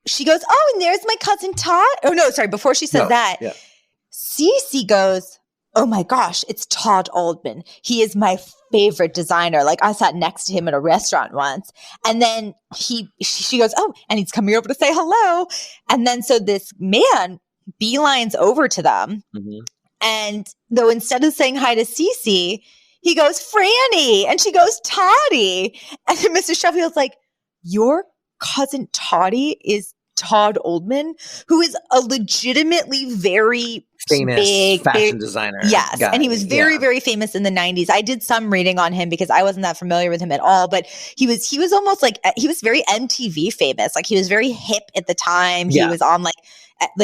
she goes, oh, and there's my cousin Todd. Oh no, sorry, before she says Cece goes, oh my gosh, it's Todd Oldman. He is my favorite designer. Like I sat next to him at a restaurant once. And then she goes, oh, and he's coming over to say hello. And then so this man beelines over to them. Mm-hmm. And though instead of saying hi to Cece, he goes, Franny. And she goes, Toddy. And then Mr. Sheffield's like, your cousin Toddy is Todd Oldman, who is a legitimately very famous fashion designer. Yes. And he was very, very famous in the 90s. I did some reading on him because I wasn't that familiar with him at all, but he was almost like, he was very MTV famous. Like he was very hip at the time. He was on like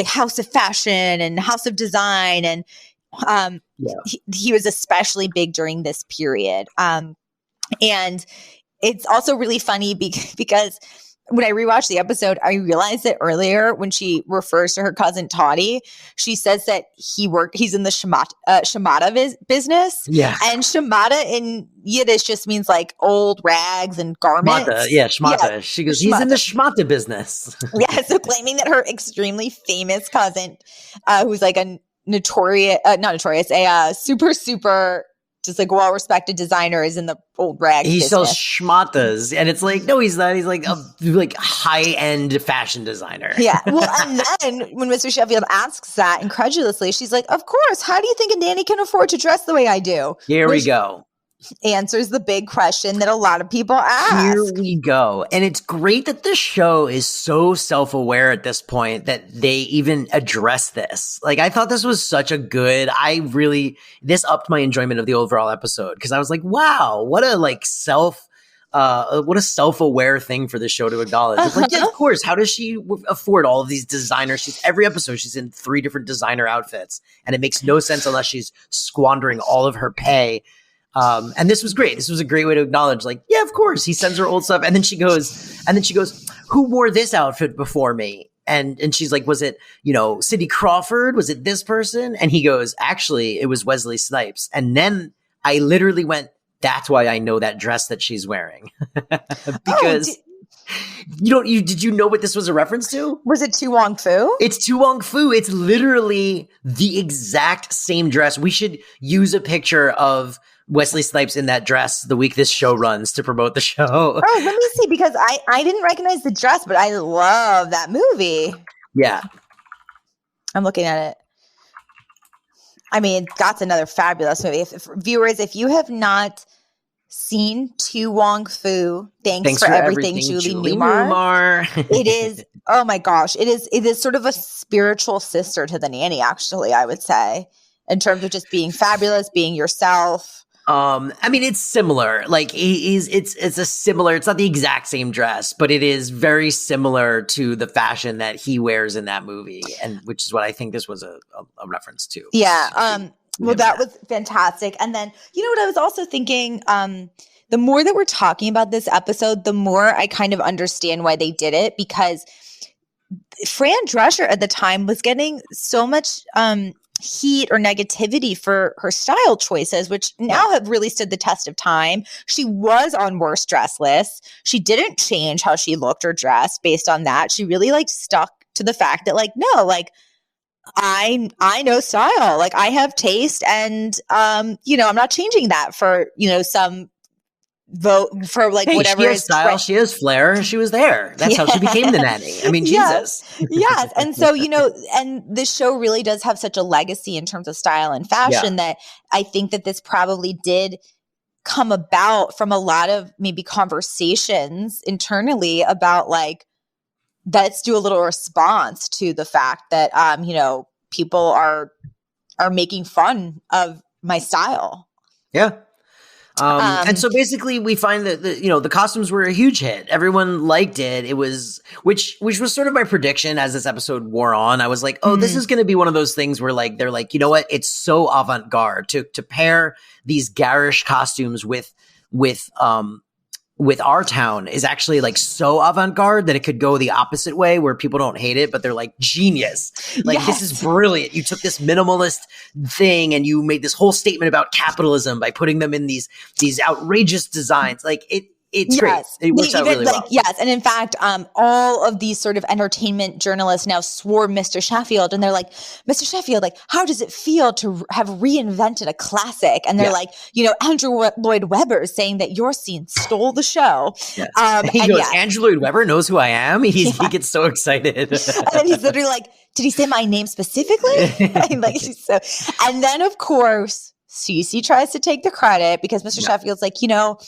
House of Fashion and House of Design. And he was especially big during this period. And it's also really funny because when I rewatched the episode, I realized that earlier when she refers to her cousin Toddy, she says that he's in the shamata business. Yeah. And shamata in Yiddish just means like old rags and garments. Shmata. Yeah, she goes, he's in the shmata business. Yeah. So claiming that her extremely famous cousin, who's like a super just like well-respected designer is in the old rag business. Sells schmatas, and it's like, no, he's not. He's like a high-end fashion designer. Yeah. Well, and then when Mr. Sheffield asks that incredulously, she's like, of course, how do you think a nanny can afford to dress the way I do? Here we go. Answers the big question that a lot of people ask. Here we go. And it's great that the show is so self-aware at this point that they even address this. Like, I thought this was such a good, this upped my enjoyment of the overall episode because I was like, wow, what a self-aware thing for the show to acknowledge. It's like, yeah, of course. How does she afford all of these designers? Every episode, she's in 3 different designer outfits, and it makes no sense unless she's squandering all of her pay. And this was great. This was a great way to acknowledge, like, yeah, of course, he sends her old stuff. And then she goes, who wore this outfit before me? And she's like, was it, Cindy Crawford? Was it this person? And he goes, actually, it was Wesley Snipes. And then I literally went, that's why I know that dress that she's wearing. Because did you know what this was a reference to? Was it Tu Wong Fu? It's Tu Wong Fu. It's literally the exact same dress. We should use a picture of Wesley Snipes in that dress the week this show runs to promote the show. Oh, let me see, because I didn't recognize the dress, but I love that movie. Yeah. I'm looking at it. I mean, that's another fabulous movie. Viewers, if you have not seen Tu Wong Fu, thanks for everything, Julie Newmar. It is, oh my gosh, it is sort of a spiritual sister to The Nanny, actually, I would say, in terms of just being fabulous, being yourself. I mean, it's similar. Like it's a similar, it's not the exact same dress, but it is very similar to the fashion that he wears in that movie. And which is what I think this was a reference to. Yeah. Well, that was fantastic. And then, you know what I was also thinking, the more that we're talking about this episode, the more I kind of understand why they did it, because Fran Drescher at the time was getting so much heat or negativity for her style choices, which now have really stood the test of time. She was on worst dress lists. She didn't change how she looked or dressed based on that. She really like stuck to the fact that like, no, like I know style, like I have taste, and you know, I'm not changing that for, you know, some vote for like whatever she has style, she has flair, she was there. That's how she became the nanny. I mean, Jesus. Yes. And so, you know, and this show really does have such a legacy in terms of style and fashion that I think that this probably did come about from a lot of maybe conversations internally about like, let's do a little response to the fact that you know, people are making fun of my style. Yeah. And so basically we find that the costumes were a huge hit. Everyone liked it. It was, which was sort of my prediction as this episode wore on. I was like, oh, this is going to be one of those things where like, they're like, you know what? It's so avant-garde to pair these garish costumes with our town is actually like so avant-garde that it could go the opposite way where people don't hate it, but they're like, genius. Like, this is brilliant. You took this minimalist thing and you made this whole statement about capitalism by putting them in these outrageous designs. Like it's great. It works out really well. Yes. And in fact, all of these sort of entertainment journalists now swore Mr. Sheffield, and they're like, Mr. Sheffield, like, how does it feel to have reinvented a classic? And they're like, you know, Andrew Lloyd Webber is saying that your scene stole the show. Yes. He goes, Andrew Lloyd Webber knows who I am. He gets so excited. And then he's literally like, did he say my name specifically? And then of course, Cece tries to take the credit because Mr. Sheffield's like, you know,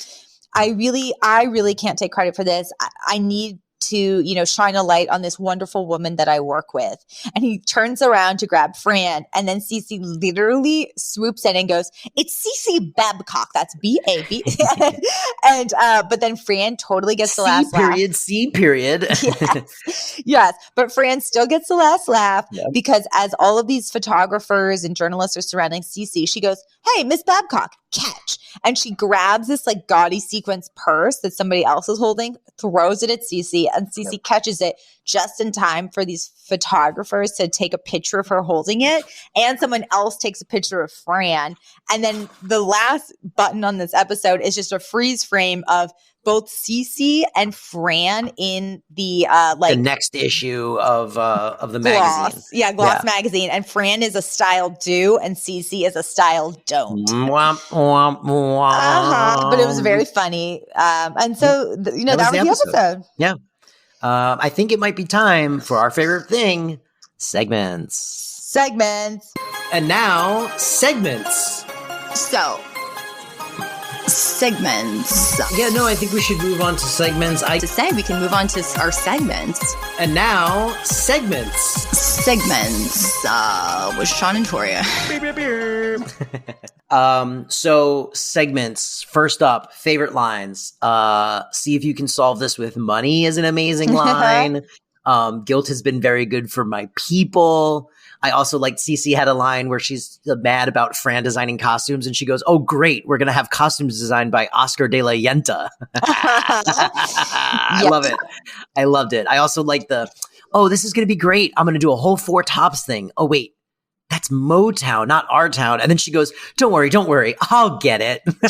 I really can't take credit for this. I need to, you know, shine a light on this wonderful woman that I work with. And he turns around to grab Fran, and then Cece literally swoops in and goes, it's Cece Babcock. That's B-A-B. And but then Fran totally gets the last laugh. C period. Yes. But Fran still gets the last laugh because as all of these photographers and journalists are surrounding Cece, she goes, hey, Miss Babcock, catch. And she grabs this like gaudy sequence purse that somebody else is holding, throws it at Cece, and Cece catches it just in time for these photographers to take a picture of her holding it, and someone else takes a picture of Fran. And then the last button on this episode is just a freeze frame of both Cece and Fran in the the next issue of the Gloss. magazine. Gloss magazine. And Fran is a style do and Cece is a style don't. But it was very funny. And so that was the episode. Yeah. I think it might be time for our favorite thing, segments. And now, segments. So, segments. Yeah, no, I think we should move on to segments. We can move on to our segments. And now, segments. Segments with Sean and Toria. So segments. First up, favorite lines. See if you can solve this with money is an amazing line. Guilt has been very good for my people. I also liked Cece had a line where she's mad about Fran designing costumes, and she goes, oh, great, we're going to have costumes designed by Oscar de la Yenta. I love it. I loved it. I also like this is going to be great. I'm going to do a whole Four Tops thing. Oh, wait. That's Motown, not our town. And then she goes, don't worry. I'll get it. Yes.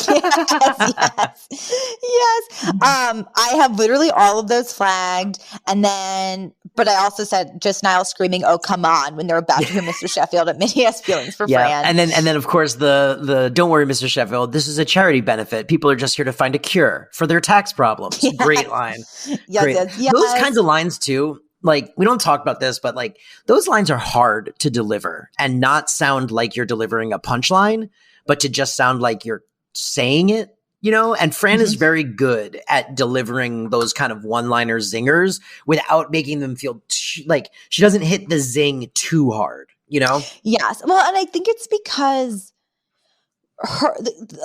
I have literally all of those flagged. But I also said just Niall screaming, oh, come on, when they're about to hear Mr. Sheffield admit he has feelings for Fran. And then of course the don't worry, Mr. Sheffield, this is a charity benefit. People are just here to find a cure for their tax problems. Yes. Great line. Yes. Those kinds of lines too. Like, we don't talk about this, but like those lines are hard to deliver and not sound like you're delivering a punchline, but to just sound like you're saying it, you know? And Fran is very good at delivering those kind of one-liner zingers without making them feel like she doesn't hit the zing too hard, you know? Yes. Well, and I think it's because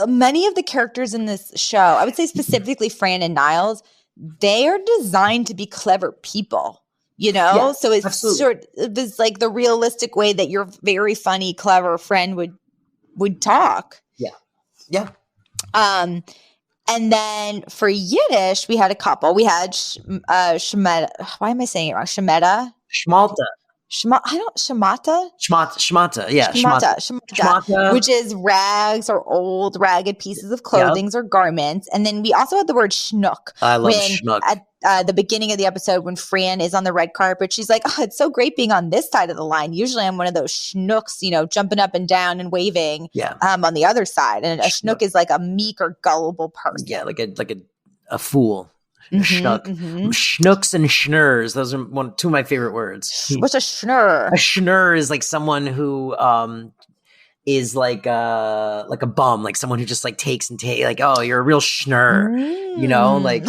many of the characters in this show, I would say specifically Fran and Niles, they are designed to be clever people. You know, yeah, so it's like the realistic way that your very funny, clever friend would would talk. Yeah. And then for Yiddish, we had a couple. We had Shemeta. Why am I saying it wrong? Shemeta? Schmalta. Shemata? Schmata. Yeah. Shemata, which is rags or old ragged pieces of clothing or garments. And then we also had the word schnook. I love schnook. At the beginning of the episode, when Fran is on the red carpet, she's like, "Oh, it's so great being on this side of the line. Usually I'm one of those schnooks, jumping up and down and waving on the other side. And a schnook is like a meek or gullible person. Yeah, like a fool. Schnook. Schnooks and schnurs. Those are two of my favorite words. What's a schnur? A schnur is like someone who is like a bum, like someone who just like takes, like, oh, you're a real schnur, like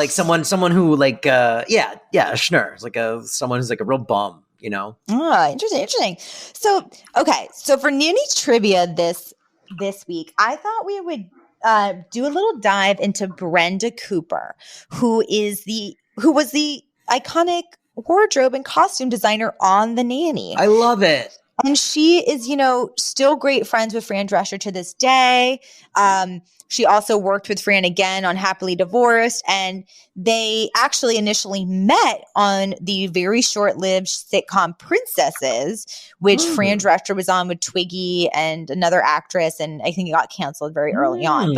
someone who like a schnur. It's like someone who's like a real bum, Oh, interesting. So for Nanny trivia this week, I thought we would do a little dive into Brenda Cooper, who was the iconic wardrobe and costume designer on The Nanny. I love it. And she is, still great friends with Fran Drescher to this day. She also worked with Fran again on Happily Divorced, and they actually initially met on the very short-lived sitcom Princesses, which Fran Drescher was on with Twiggy and another actress, and I think it got canceled very early on.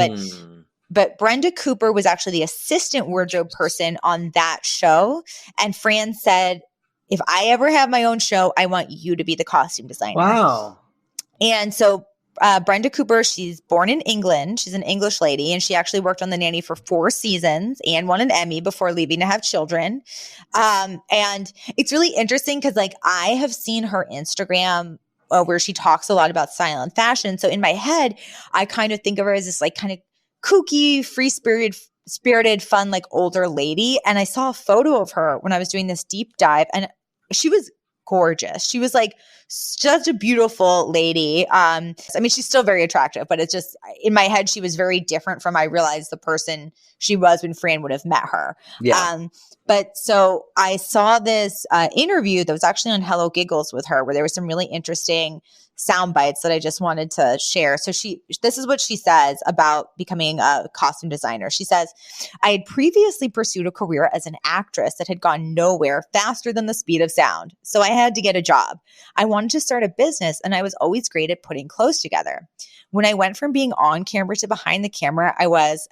But Brenda Cooper was actually the assistant wardrobe person on that show, and Fran said, if I ever have my own show, I want you to be the costume designer. Wow. And so Brenda Cooper, she's born in England. She's an English lady, and she actually worked on The Nanny for 4 seasons and won an Emmy before leaving to have children. And it's really interesting because, like, I have seen her Instagram where she talks a lot about style and fashion. So in my head, I kind of think of her as this, like, kind of kooky, free-spirited, fun, like, older lady. And I saw a photo of her when I was doing this deep dive, and she was gorgeous. She was like such a beautiful lady. I mean, she's still very attractive, but it's just in my head, she was very different from I realized the person she was when Fran would have met her. Yeah. But so I saw this interview that was actually on Hello Giggles with her, where there was some really interesting sound bites that I just wanted to share. So this is what she says about becoming a costume designer. She says, I had previously pursued a career as an actress that had gone nowhere faster than the speed of sound. So I had to get a job. I wanted to start a business, and I was always great at putting clothes together. When I went from being on camera to behind the camera, I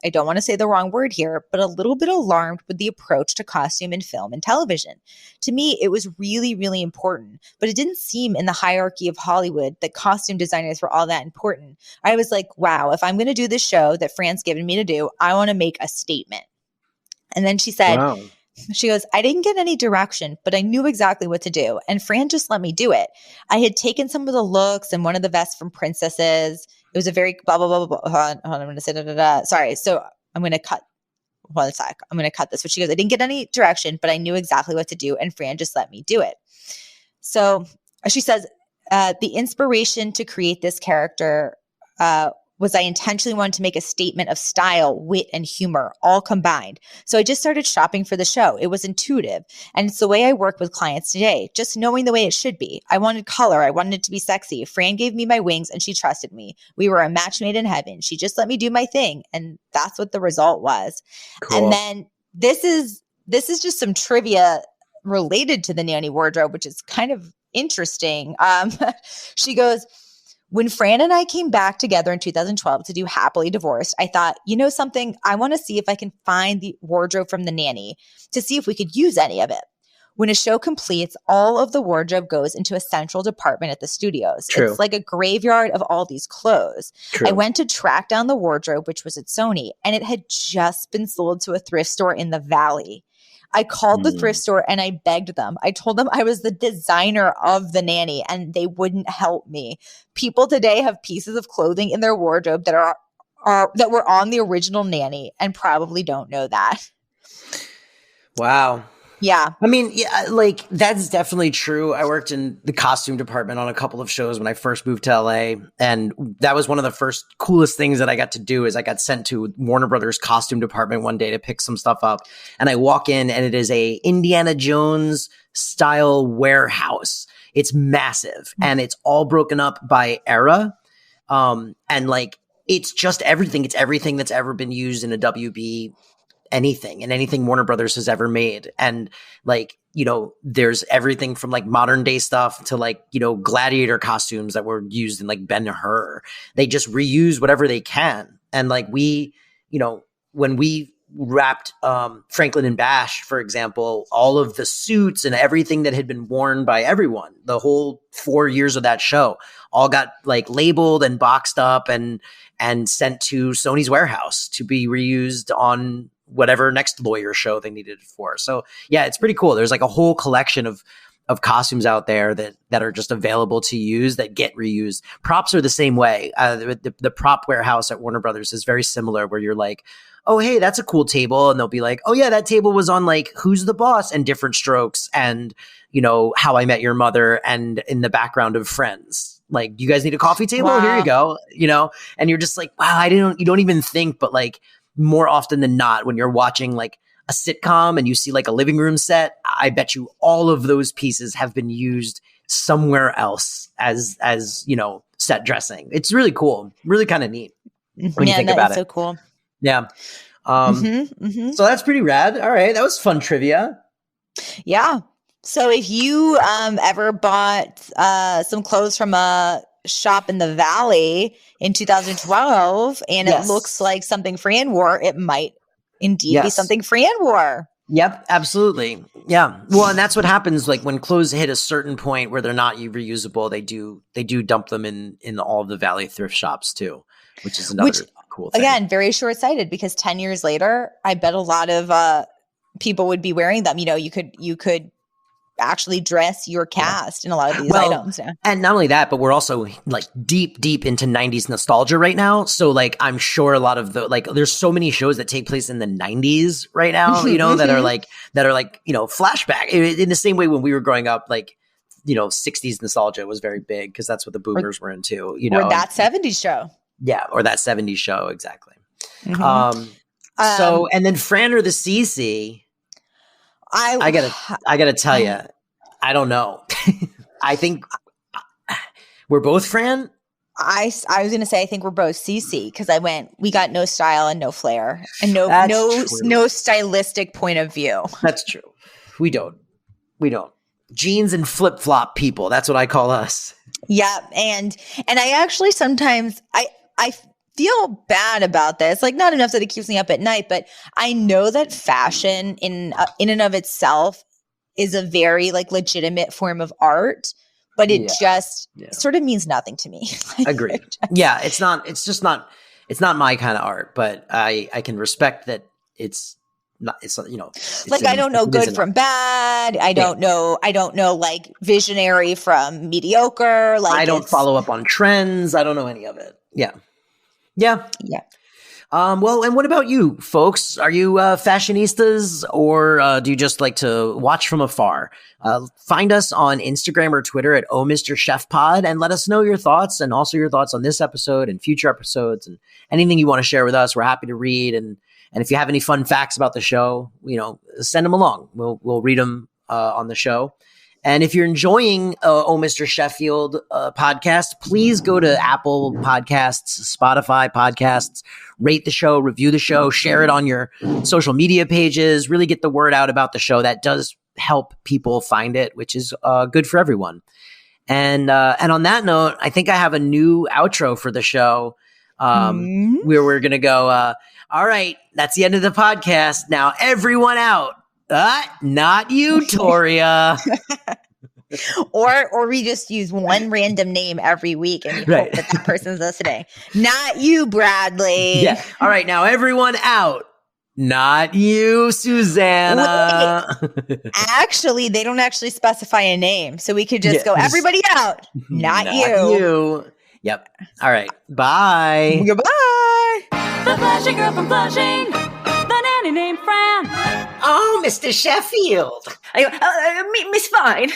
don't want to say the wrong word here, but a little bit alarmed with the approach to costume in film and television. To me, it was really, really important, but it didn't seem in the hierarchy of Hollywood that costume designers were all that important. I was like, wow, if I'm going to do this show that Fran's given me to do, I want to make a statement. And then she said, wow. She goes, I didn't get any direction, but I knew exactly what to do. And Fran just let me do it. I had taken some of the looks and one of the vests from Princesses. It was a very blah, blah, blah, blah, blah. Hold on, I'm going to say da. Sorry. So I'm going to cut. One sec. I'm going to cut this. But she goes, I didn't get any direction, but I knew exactly what to do. And Fran just let me do it. So she says, the inspiration to create this character was I intentionally wanted to make a statement of style, wit, and humor all combined. So I just started shopping for the show. It was intuitive. And it's the way I work with clients today, just knowing the way it should be. I wanted color. I wanted it to be sexy. Fran gave me my wings and she trusted me. We were a match made in heaven. She just let me do my thing. And that's what the result was. Cool. And then this is just some trivia related to the Nanny wardrobe, which is kind of interesting. She goes, when Fran and I came back together in 2012 to do Happily Divorced, I thought, you know something? I want to see if I can find the wardrobe from The Nanny to see if we could use any of it. When a show completes, all of the wardrobe goes into a central department at the studios. True. It's like a graveyard of all these clothes. True. I went to track down the wardrobe, which was at Sony, and it had just been sold to a thrift store in the Valley. I called the thrift store and I begged them. I told them I was the designer of The Nanny and they wouldn't help me. People today have pieces of clothing in their wardrobe that are that were on the original Nanny and probably don't know that. Wow. Yeah. I mean, yeah, like that's definitely true. I worked in the costume department on a couple of shows when I first moved to LA. And that was one of the first coolest things that I got to do is I got sent to Warner Brothers costume department one day to pick some stuff up. And I walk in and it is a Indiana Jones style warehouse. It's massive and it's all broken up by era. And like, it's just everything. It's everything that's ever been used in a WB anything and anything Warner Brothers has ever made. And like, you know, there's everything from like modern day stuff to like, you know, gladiator costumes that were used in like Ben-Hur. They just reuse whatever they can. And like we, you know, when we wrapped Franklin and Bash, for example, all of the suits and everything that had been worn by everyone, the whole 4 years of that show, all got like labeled and boxed up and sent to Sony's warehouse to be reused on whatever next lawyer show they needed it for. So yeah, it's pretty cool. There's like a whole collection of costumes out there that are just available to use that get reused. Props are the same way. The prop warehouse at Warner Brothers is very similar where you're like, oh, hey, that's a cool table. And they'll be like, oh yeah, that table was on like Who's the Boss and Different Strokes and, you know, How I Met Your Mother and in the background of Friends. Like, you guys need a coffee table? Wow. Here you go. You know, and you're just like, wow, you don't even think, but like, more often than not, when you're watching like a sitcom and you see like a living room set, I bet you all of those pieces have been used somewhere else as you know, set dressing. It's really cool, really kind of neat when you think about it. So cool. Yeah. So that's pretty rad. All right, that was fun trivia. Yeah. So if you ever bought some clothes from a shop in the Valley in 2012 and it looks like something Fran wore, it might indeed be something Fran wore. Yep, absolutely. Yeah. Well, and that's what happens like when clothes hit a certain point where they're not reusable, they do dump them in all of the Valley thrift shops too, which is another cool thing. Again, very short-sighted because 10 years later, I bet a lot of people would be wearing them. You know, you could actually dress your cast in a lot of these items. Yeah. And not only that, but we're also like deep into 90s nostalgia right now. So like, I'm sure a lot of there's so many shows that take place in the 90s right now, you know, that are like, you know, flashback in the same way when we were growing up, like, you know, 60s nostalgia was very big because that's what the boomers were into, you know. Or that 70s show. Yeah. Or that 70s show. Exactly. So, and then Fran or the CC, I gotta tell you, I don't know. I think we're both Fran. I was gonna say I think we're both CC because we got no style and no flair and no stylistic point of view. That's true. We don't. Jeans and flip flop people. That's what I call us. Yeah, and I actually sometimes I feel bad about this. Like, not enough that it keeps me up at night, but I know that fashion in and of itself is a very like legitimate form of art, but it just sort of means nothing to me. Agreed. Yeah, it's not my kind of art, but I can respect that it's not, you know, like I don't know good from bad. I don't know like visionary from mediocre. Like I don't follow up on trends. I don't know any of it. Yeah. Well, and what about you, folks? Are you fashionistas or do you just like to watch from afar? Find us on Instagram or Twitter at Oh Mr. Chef Pod and let us know your thoughts and also your thoughts on this episode and future episodes and anything you want to share with us. We're happy to read. And if you have any fun facts about the show, you know, send them along. We'll read them on the show. And if you're enjoying Oh Mr. Sheffield podcast, please go to Apple Podcasts, Spotify Podcasts, rate the show, review the show, share it on your social media pages, really get the word out about the show. That does help people find it, which is good for everyone. And on that note, I think I have a new outro for the show where we're going to go, all right, that's the end of the podcast. Now everyone out. Not you, Toria. or we just use one random name every week and we hope that person's listening. Not you, Bradley. Yeah. All right, now everyone out. Not you, Susanna. Wait. Actually, they don't actually specify a name, so we could just go everybody out. Not you. Yep. All right. Bye. Goodbye. The Flushing Girl from Flushing, the nanny named Fran. Oh, Mr. Sheffield. I go, Miss Fine.